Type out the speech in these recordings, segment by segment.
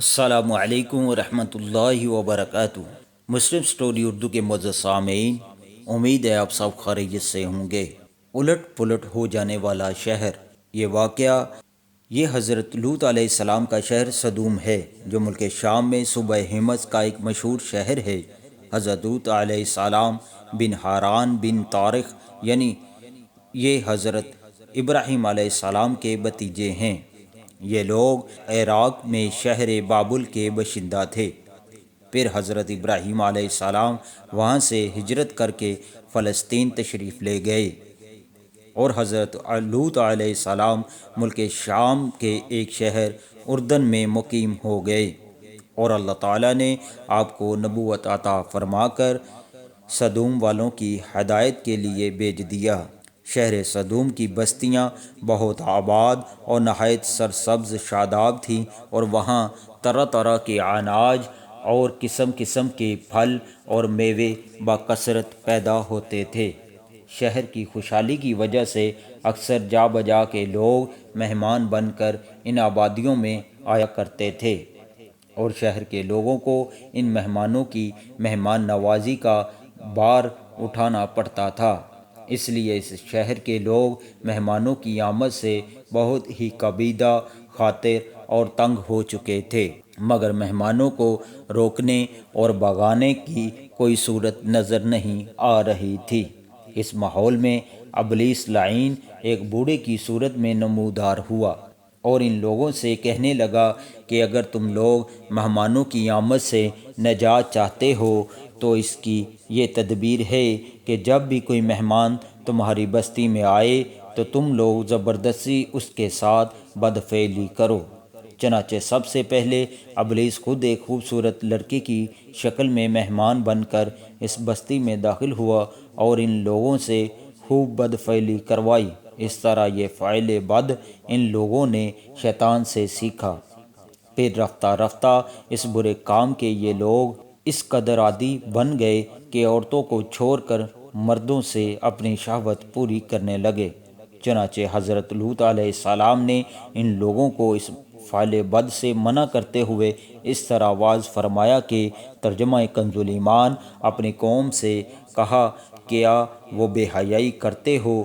السلام علیکم ورحمۃ اللہ وبرکاتہ۔ مسلم سٹوری اردو کے معزز سامعین، امید ہے آپ سب خیریت سے ہوں گے۔ الٹ پلٹ ہو جانے والا شہر، یہ واقعہ یہ حضرت لوط علیہ السلام کا شہر صدوم ہے، جو ملک شام میں صوبہ حمص کا ایک مشہور شہر ہے۔ حضرت لوط علیہ السلام بن حاران بن طارق یعنی یہ حضرت ابراہیم علیہ السلام کے بھتیجے ہیں۔ یہ لوگ عراق میں شہر بابل کے باشندہ تھے۔ پھر حضرت ابراہیم علیہ السلام وہاں سے ہجرت کر کے فلسطین تشریف لے گئے، اور حضرت لوط علیہ السلام ملک شام کے ایک شہر اردن میں مقیم ہو گئے، اور اللہ تعالیٰ نے آپ کو نبوت عطا فرما کر صدوم والوں کی ہدایت کے لیے بھیج دیا۔ شہر صدوم کی بستیاں بہت آباد اور نہایت سرسبز شاداب تھیں، اور وہاں طرح طرح کے اناج اور قسم قسم کے پھل اور میوے بکثرت پیدا ہوتے تھے۔ شہر کی خوشحالی کی وجہ سے اکثر جا بجا کے لوگ مہمان بن کر ان آبادیوں میں آیا کرتے تھے، اور شہر کے لوگوں کو ان مہمانوں کی مہمان نوازی کا بار اٹھانا پڑتا تھا۔ اس لیے اس شہر کے لوگ مہمانوں کی آمد سے بہت ہی کبیدہ خاطر اور تنگ ہو چکے تھے، مگر مہمانوں کو روکنے اور بھگانے کی کوئی صورت نظر نہیں آ رہی تھی۔ اس ماحول میں ابلیس لعین ایک بوڑھے کی صورت میں نمودار ہوا، اور ان لوگوں سے کہنے لگا کہ اگر تم لوگ مہمانوں کی آمد سے نجات چاہتے ہو تو اس کی یہ تدبیر ہے کہ جب بھی کوئی مہمان تمہاری بستی میں آئے تو تم لوگ زبردستی اس کے ساتھ بدفعلی کرو۔ چنانچہ سب سے پہلے ابلیس خود ایک خوبصورت لڑکی کی شکل میں مہمان بن کر اس بستی میں داخل ہوا اور ان لوگوں سے خوب بدفعلی کروائی۔ اس طرح یہ فعل بد ان لوگوں نے شیطان سے سیکھا۔ پھر رفتہ رفتہ اس برے کام کے یہ لوگ اس قدر عادی بن گئے کہ عورتوں کو چھوڑ کر مردوں سے اپنی شہوت پوری کرنے لگے۔ چنانچہ حضرت لوط علیہ السلام نے ان لوگوں کو اس فعل بد سے منع کرتے ہوئے اس طرح واعظ فرمایا کہ ترجمہ کنز ایمان اپنی قوم سے کہا، کیا وہ بے حیائی کرتے ہو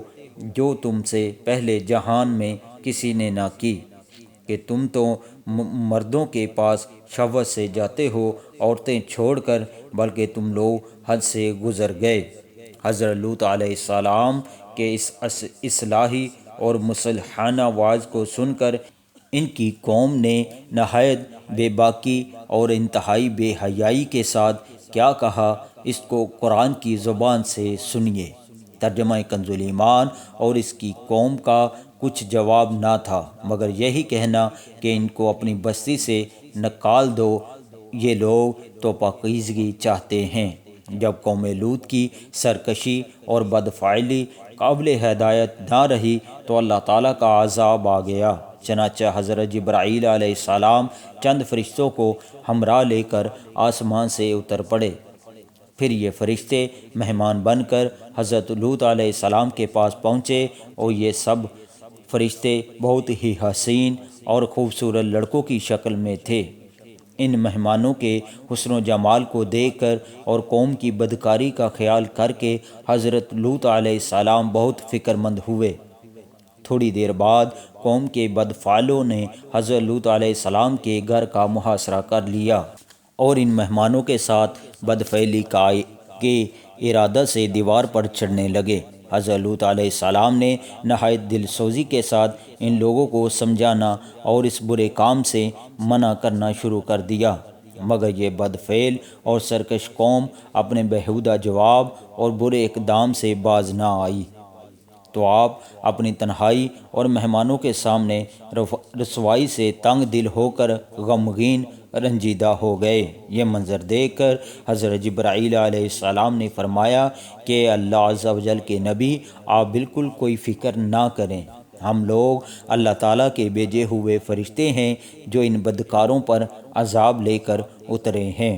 جو تم سے پہلے جہان میں کسی نے نہ کی، کہ تم تو مردوں کے پاس شہوت سے جاتے ہو عورتیں چھوڑ کر، بلکہ تم لوگ حد سے گزر گئے۔ حضرت لوط علیہ السلام کے اس اصلاحی اور مصلحانہ وعظ کو سن کر ان کی قوم نے نہایت بے باکی اور انتہائی بے حیائی کے ساتھ کیا کہا، اس کو قرآن کی زبان سے سنیے۔ ترجمہ کنز ایمان اور اس کی قوم کا کچھ جواب نہ تھا مگر یہی کہنا کہ ان کو اپنی بستی سے نکال دو، یہ لوگ تو پاکیزگی چاہتے ہیں۔ جب قوم لوط کی سرکشی اور بدفعلی قابل ہدایت نہ رہی تو اللہ تعالیٰ کا عذاب آ گیا۔ چنانچہ حضرت جبرائیل علیہ السلام چند فرشتوں کو ہمراہ لے کر آسمان سے اتر پڑے۔ پھر یہ فرشتے مہمان بن کر حضرت لوط علیہ السلام کے پاس پہنچے، اور یہ سب فرشتے بہت ہی حسین اور خوبصورت لڑکوں کی شکل میں تھے۔ ان مہمانوں کے حسن و جمال کو دیکھ کر اور قوم کی بدکاری کا خیال کر کے حضرت لوط علیہ السلام بہت فکر مند ہوئے۔ تھوڑی دیر بعد قوم کے بدفعلوں نے حضرت لوط علیہ السلام کے گھر کا محاصرہ کر لیا، اور ان مہمانوں کے ساتھ بدفعلی کے ارادہ سے دیوار پر چڑھنے لگے۔ حضرت لوط علیہ السلام نے نہایت دل سوزی کے ساتھ ان لوگوں کو سمجھانا اور اس برے کام سے منع کرنا شروع کر دیا، مگر یہ بدفعل اور سرکش قوم اپنے بیہودہ جواب اور برے اقدام سے باز نہ آئی۔ تو آپ اپنی تنہائی اور مہمانوں کے سامنے رسوائی سے تنگ دل ہو کر غمگین رنجیدہ ہو گئے۔ یہ منظر دیکھ کر حضرت جبرائیل علیہ السلام نے فرمایا کہ اللہ عز و جل کے نبی، آپ بالکل کوئی فکر نہ کریں، ہم لوگ اللہ تعالیٰ کے بھیجے ہوئے فرشتے ہیں جو ان بدکاروں پر عذاب لے کر اترے ہیں۔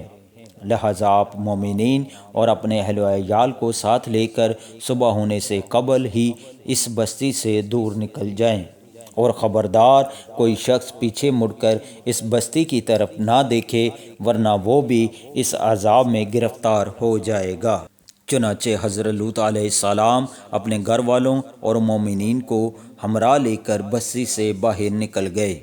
لہٰذا آپ مومنین اور اپنے اہل و عیال کو ساتھ لے کر صبح ہونے سے قبل ہی اس بستی سے دور نکل جائیں، اور خبردار کوئی شخص پیچھے مڑ کر اس بستی کی طرف نہ دیکھے ورنہ وہ بھی اس عذاب میں گرفتار ہو جائے گا۔ چنانچہ حضرت لوط علیہ السلام اپنے گھر والوں اور مومنین کو ہمراہ لے کر بستی سے باہر نکل گئے۔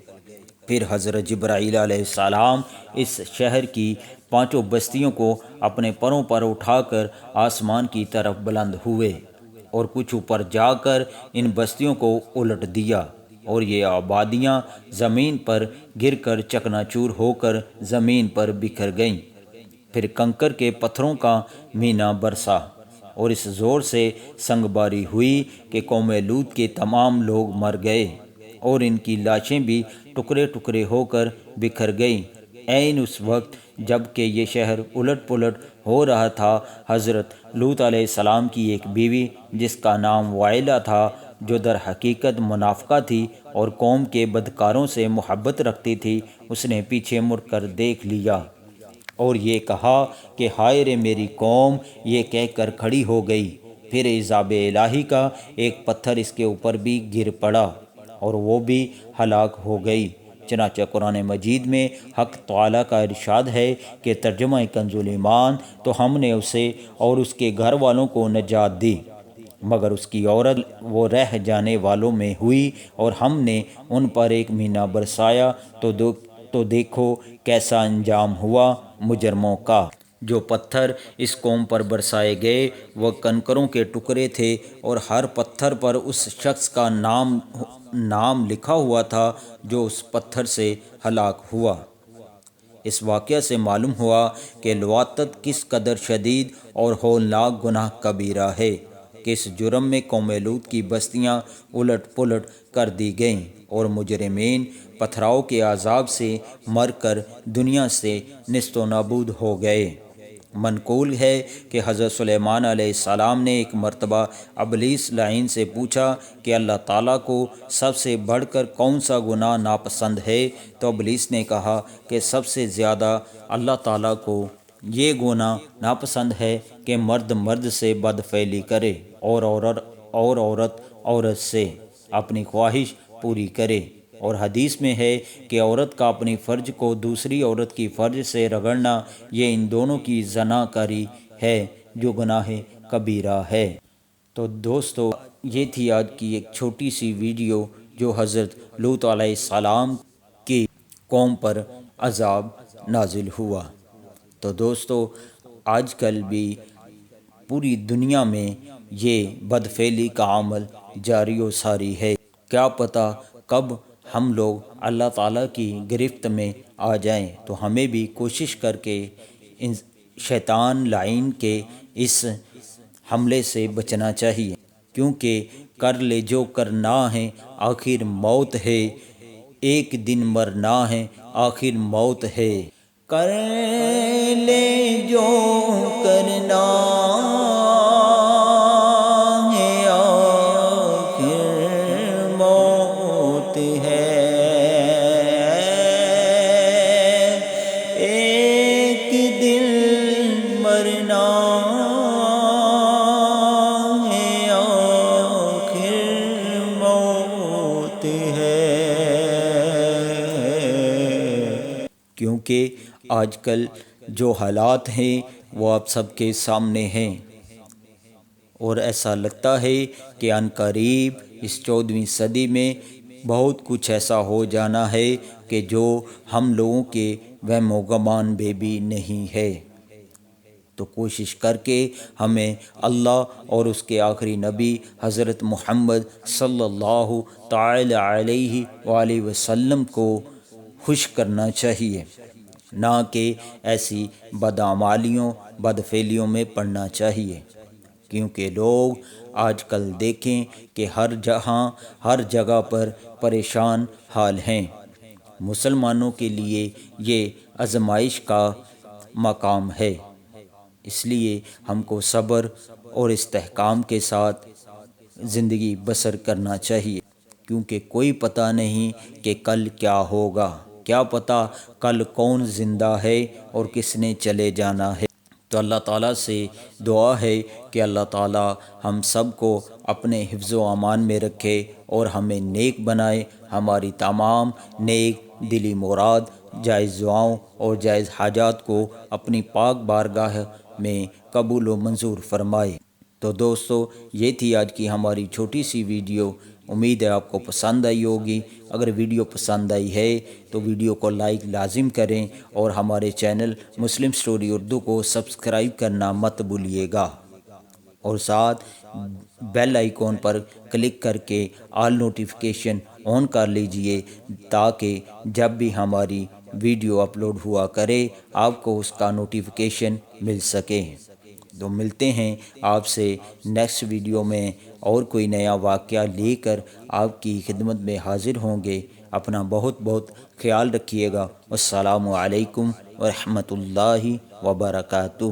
پھر حضرت جبرائیل علیہ السلام اس شہر کی 5 بستیوں کو اپنے پروں پر اٹھا کر آسمان کی طرف بلند ہوئے اور کچھ اوپر جا کر ان بستیوں کو الٹ دیا، اور یہ آبادیاں زمین پر گر کر چکنا چور ہو کر زمین پر بکھر گئیں۔ پھر کنکر کے پتھروں کا مینہ برسا اور اس زور سے سنگ باری ہوئی کہ قوم لوط کے تمام لوگ مر گئے اور ان کی لاشیں بھی ٹکڑے ٹکڑے ہو کر بکھر گئیں۔ عین اس وقت جب کہ یہ شہر الٹ پلٹ ہو رہا تھا، حضرت لوط علیہ السلام کی ایک بیوی جس کا نام وائلہ تھا، جو در حقیقت منافقہ تھی اور قوم کے بدکاروں سے محبت رکھتی تھی، اس نے پیچھے مڑ کر دیکھ لیا اور یہ کہا کہ ہائے رے میری قوم، یہ کہہ کر کھڑی ہو گئی۔ پھر عذاب الہی کا ایک پتھر اس کے اوپر بھی گر پڑا اور وہ بھی ہلاک ہو گئی۔ چنانچہ قرآن مجید میں حق تعالیٰ کا ارشاد ہے کہ ترجمہ کنز ایمان، تو ہم نے اسے اور اس کے گھر والوں کو نجات دی، مگر اس کی عورت وہ رہ جانے والوں میں ہوئی، اور ہم نے ان پر ایک مینہ برسایا تو دیکھو کیسا انجام ہوا مجرموں کا۔ جو پتھر اس قوم پر برسائے گئے وہ کنکروں کے ٹکڑے تھے، اور ہر پتھر پر اس شخص کا نام لکھا ہوا تھا جو اس پتھر سے ہلاک ہوا۔ اس واقعہ سے معلوم ہوا کہ لواطت کس قدر شدید اور ہولناک گناہ کبیرہ ہے کہ اس جرم میں قوم لوط کی بستیاں الٹ پلٹ کر دی گئیں اور مجرمین پتھراؤ کے عذاب سے مر کر دنیا سے نیست و نابود ہو گئے۔ منقول ہے کہ حضرت سلیمان علیہ السلام نے ایک مرتبہ ابلیس لعین سے پوچھا کہ اللہ تعالیٰ کو سب سے بڑھ کر کون سا گناہ ناپسند ہے، تو ابلیس نے کہا کہ سب سے زیادہ اللہ تعالیٰ کو یہ گناہ ناپسند ہے کہ مرد مرد سے بدفعلی کرے اور عورت عورت سے اپنی خواہش پوری کرے، اور حدیث میں ہے کہ عورت کا اپنی فرج کو دوسری عورت کی فرج سے رگڑنا یہ ان دونوں کی زنا کاری ہے جو گناہ کبیرہ ہے۔ تو دوستو، یہ تھی آج کی ایک چھوٹی سی ویڈیو جو حضرت لوط علیہ السلام کی قوم پر عذاب نازل ہوا۔ تو دوستو، آج کل بھی پوری دنیا میں یہ بدفعلی کا عمل جاری و ساری ہے۔ کیا پتہ کب ہم لوگ اللہ تعالیٰ کی گرفت میں آ جائیں، تو ہمیں بھی کوشش کر کے ان شیطان لعین کے اس حملے سے بچنا چاہیے، کیونکہ کر لے جو کرنا ہے آخر موت ہے، ایک دن مرنا ہے آخر موت ہے۔ کر لے جو کرنا ہے آخر موت ہے، ایک دن مرنا ہے آخر موت ہے۔ کیونکہ آج کل جو حالات ہیں وہ آپ سب کے سامنے ہیں، اور ایسا لگتا ہے کہ عن قریب اس 14ویں صدی میں بہت کچھ ایسا ہو جانا ہے کہ جو ہم لوگوں کے وہم و گمان میں بھی نہیں ہے۔ تو کوشش کر کے ہمیں اللہ اور اس کے آخری نبی حضرت محمد صلی اللہ تعالی علیہ وآلہ وسلم کو خوش کرنا چاہیے، نہ کہ ایسی بدعمالیوں بدفعلیوں میں پڑنا چاہیے، کیونکہ لوگ آج کل دیکھیں کہ ہر جگہ پر پریشان حال ہیں۔ مسلمانوں کے لیے یہ آزمائش کا مقام ہے، اس لیے ہم کو صبر اور استحکام کے ساتھ زندگی بسر کرنا چاہیے، کیونکہ کوئی پتہ نہیں کہ کل کیا ہوگا، کیا پتہ کل کون زندہ ہے اور کس نے چلے جانا ہے۔ تو اللہ تعالیٰ سے دعا ہے کہ اللہ تعالیٰ ہم سب کو اپنے حفظ و امان میں رکھے اور ہمیں نیک بنائے، ہماری تمام نیک دلی مراد، جائز دعاؤں اور جائز حاجات کو اپنی پاک بارگاہ میں قبول و منظور فرمائے۔ تو دوستو، یہ تھی آج کی ہماری چھوٹی سی ویڈیو۔ امید ہے آپ کو پسند آئی ہوگی۔ اگر ویڈیو پسند آئی ہے تو ویڈیو کو لائک لازم کریں اور ہمارے چینل مسلم سٹوری اردو کو سبسکرائب کرنا مت بھولیے گا، اور ساتھ بیل آئیکن پر کلک کر کے آل نوٹیفیکیشن آن کر لیجئے، تاکہ جب بھی ہماری ویڈیو اپلوڈ ہوا کرے آپ کو اس کا نوٹیفیکیشن مل سکے۔ تو ملتے ہیں آپ سے نیکسٹ ویڈیو میں، اور کوئی نیا واقعہ لے کر آپ کی خدمت میں حاضر ہوں گے۔ اپنا بہت بہت خیال رکھیے گا۔ السلام علیکم ورحمۃ اللہ وبرکاتہ۔